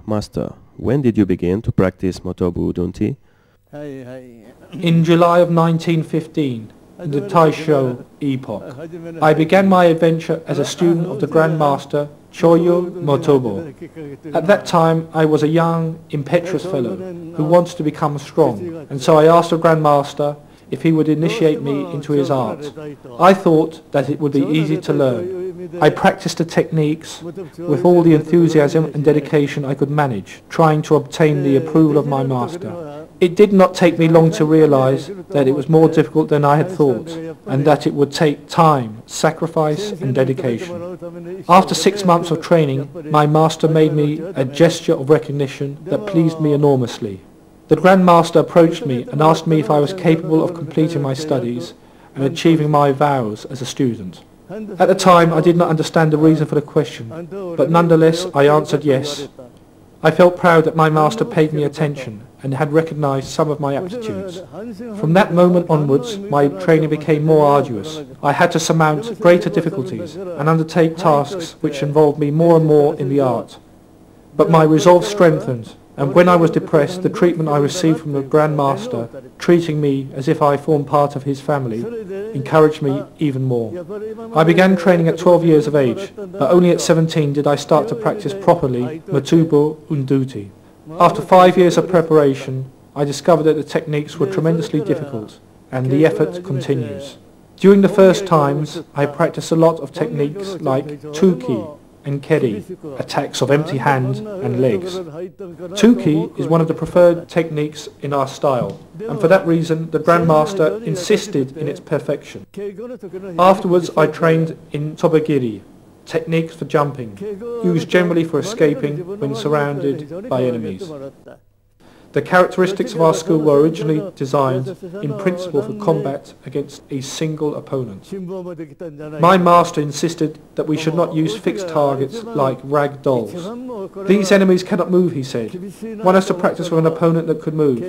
Master, when did you begin to practice Motobu-ryu? In July of 1915, in the Taisho epoch, I began my adventure as a student of the Grandmaster Choyo Motobu. At that time, I was a young, impetuous fellow who wanted to become strong, and so I asked the Grandmaster if he would initiate me into his art. I thought that it would be easy to learn. I practiced the techniques with all the enthusiasm and dedication I could manage, trying to obtain the approval of my master. It did not take me long to realize that it was more difficult than I had thought, and that it would take time, sacrifice and dedication. After 6 months of training, my master made me a gesture of recognition that pleased me enormously. The Grandmaster approached me and asked me if I was capable of completing my studies and achieving my vows as a student. At the time, I did not understand the reason for the question, but nonetheless I answered yes. I felt proud that my master paid me attention and had recognized some of my aptitudes. From that moment onwards, my training became more arduous. I had to surmount greater difficulties and undertake tasks which involved me more and more in the art. But my resolve strengthened, and when I was depressed, the treatment I received from the Grandmaster, treating me as if I formed part of his family, encouraged me even more. I began training at 12 years of age, but only at 17 did I start to practice properly Motobu-ryu. After 5 years of preparation, I discovered that the techniques were tremendously difficult, and the effort continues. During the first times, I practiced a lot of techniques like tuki and keri, attacks of empty hand and legs. Tuki is one of the preferred techniques in our style, and for that reason the Grandmaster insisted in its perfection. Afterwards I trained in tobagiri, techniques for jumping, used generally for escaping when surrounded by enemies. The characteristics of our school were originally designed in principle for combat against a single opponent. My master insisted that we should not use fixed targets like rag dolls. These enemies cannot move, he said. One has to practice with an opponent that could move.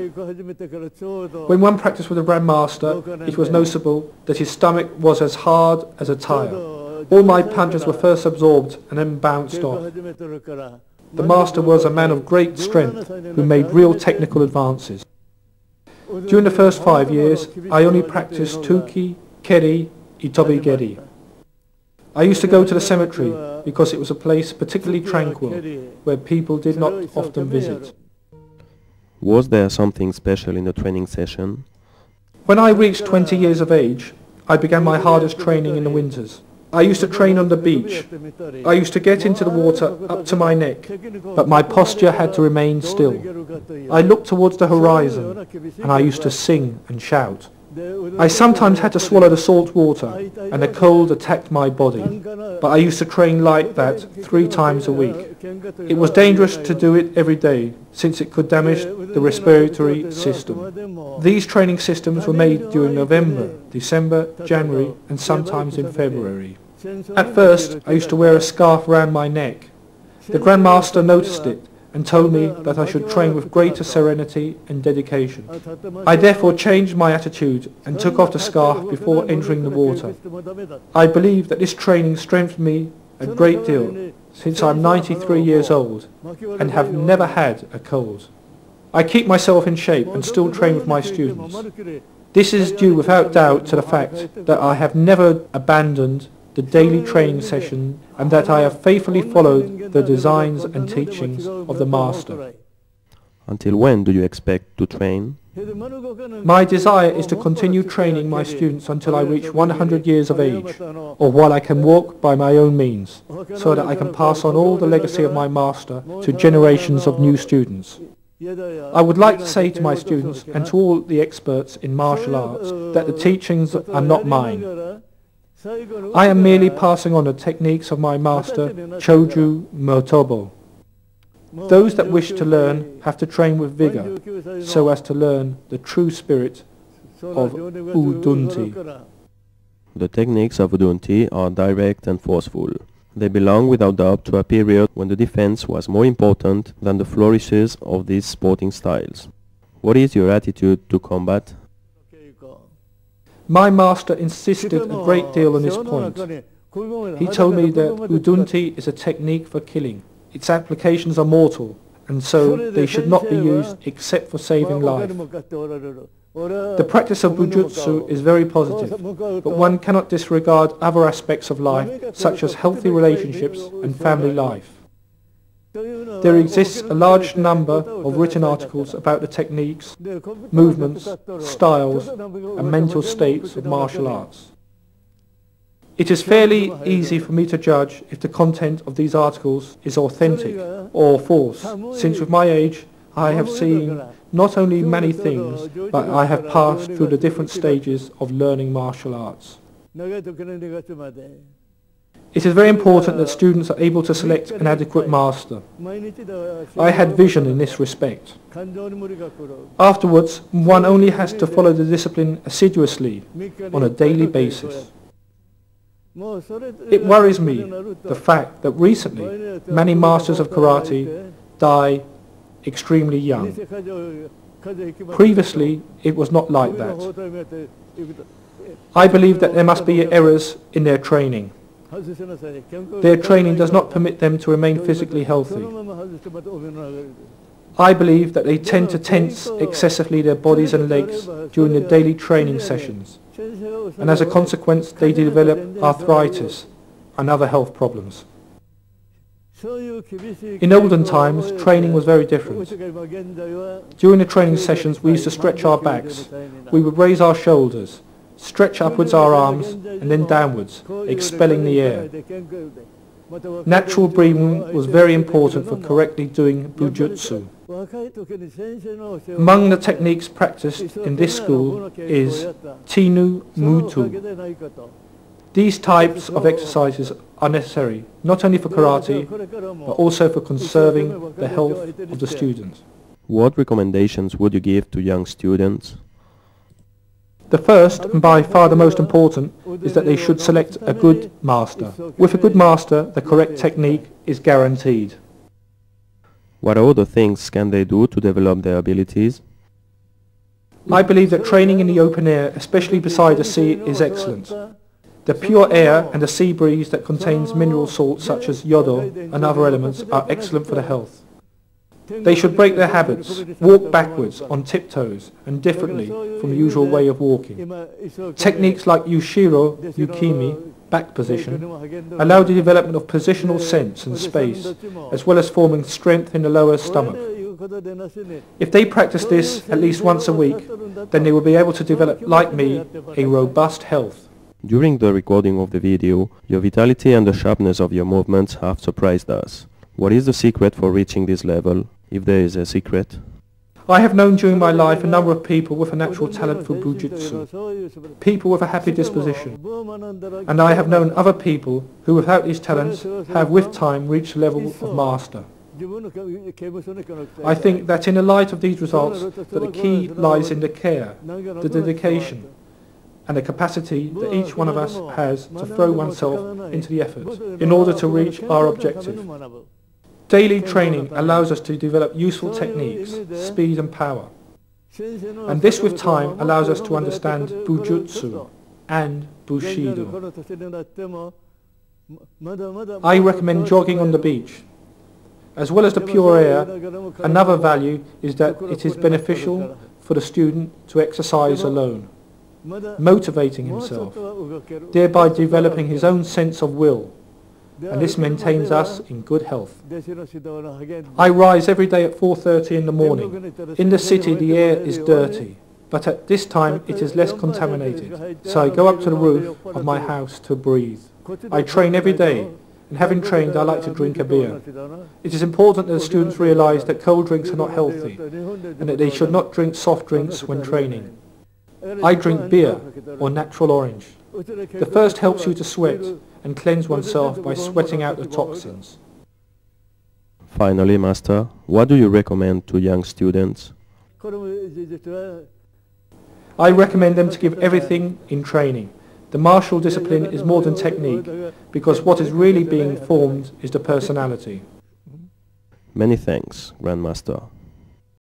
When one practiced with a Grandmaster, it was noticeable that his stomach was as hard as a tire. All my punches were first absorbed and then bounced off. The master was a man of great strength who made real technical advances. During the first 5 years, I only practiced tuki, keri, itobigeri. I used to go to the cemetery because it was a place particularly tranquil, where people did not often visit. Was there something special in the training session? When I reached 20 years of age, I began my hardest training in the winters. I used to train on the beach. I used to get into the water up to my neck, but my posture had to remain still. I looked towards the horizon, and I used to sing and shout. I sometimes had to swallow the salt water, and the cold attacked my body, but I used to train like that 3 times a week. It was dangerous to do it every day, since it could damage the respiratory system. These training systems were made during November, December, January, and sometimes in February. At first, I used to wear a scarf around my neck. The Grandmaster noticed it and told me that I should train with greater serenity and dedication. I therefore changed my attitude and took off the scarf before entering the water. I believe that this training strengthened me a great deal, since I'm 93 years old and have never had a cold. I keep myself in shape and still train with my students. This is due without doubt to the fact that I have never abandoned the daily training session and that I have faithfully followed the designs and teachings of the Master. Until when do you expect to train? My desire is to continue training my students until I reach 100 years of age, or while I can walk by my own means, so that I can pass on all the legacy of my Master to generations of new students. I would like to say to my students and to all the experts in martial arts that the teachings are not mine. I am merely passing on the techniques of my master, Choyo Motobu. Those that wish to learn have to train with vigor, so as to learn the true spirit of Udunti. The techniques of Udunti are direct and forceful. They belong without doubt to a period when the defense was more important than the flourishes of these sporting styles. What is your attitude to combat? My master insisted a great deal on this point. He told me that Udunti is a technique for killing. Its applications are mortal, and so they should not be used except for saving life. The practice of Bujutsu is very positive, but one cannot disregard other aspects of life, such as healthy relationships and family life. There exists a large number of written articles about the techniques, movements, styles, and mental states of martial arts. It is fairly easy for me to judge if the content of these articles is authentic or false, since with my age I have seen not only many things, but I have passed through the different stages of learning martial arts. It is very important that students are able to select an adequate master. I had vision in this respect. Afterwards, one only has to follow the discipline assiduously on a daily basis. It worries me, the fact that recently many masters of karate die extremely young. Previously, it was not like that. I believe that there must be errors in their training. Their training does not permit them to remain physically healthy. I believe that they tend to tense excessively their bodies and legs during the daily training sessions, and as a consequence they develop arthritis and other health problems. In olden times, training was very different. During the training sessions we used to stretch our backs. We would raise our shoulders, stretch upwards our arms and then downwards, expelling the air. Natural breathing was very important for correctly doing Bujutsu. Among the techniques practiced in this school is Tinu Mutu. These types of exercises are necessary not only for karate, but also for conserving the health of the student. What recommendations would you give to young students? The first, and by far the most important, is that they should select a good master. With a good master, the correct technique is guaranteed. What other things can they do to develop their abilities? I believe that training in the open air, especially beside the sea, is excellent. The pure air and the sea breeze that contains mineral salts such as yodo and other elements are excellent for the health. They should break their habits, walk backwards on tiptoes and differently from the usual way of walking. Techniques like Ushiro, Yukimi, back position, allow the development of positional sense and space, as well as forming strength in the lower stomach. If they practice this at least once a week, then they will be able to develop, like me, a robust health. During the recording of the video, your vitality and the sharpness of your movements have surprised us. What is the secret for reaching this level, if there is a secret? I have known during my life a number of people with a natural talent for Bujutsu, people with a happy disposition, and I have known other people who without these talents have with time reached the level of master. I think that in the light of these results that the key lies in the care, the dedication, and the capacity that each one of us has to throw oneself into the effort in order to reach our objective. Daily training allows us to develop useful techniques, speed and power. And this with time allows us to understand Bujutsu and Bushido. I recommend jogging on the beach. As well as the pure air, another value is that it is beneficial for the student to exercise alone, motivating himself, thereby developing his own sense of will, and this maintains us in good health. I rise every day at 4:30 in the morning. In the city the air is dirty, but at this time it is less contaminated, so I go up to the roof of my house to breathe. I train every day, and having trained I like to drink a beer. It is important that the students realize that cold drinks are not healthy, and that they should not drink soft drinks when training. I drink beer, or natural orange. The first helps you to sweat and cleanse oneself by sweating out the toxins. Finally, Master, what do you recommend to young students? I recommend them to give everything in training. The martial discipline is more than technique, because what is really being formed is the personality. Many thanks, Grandmaster.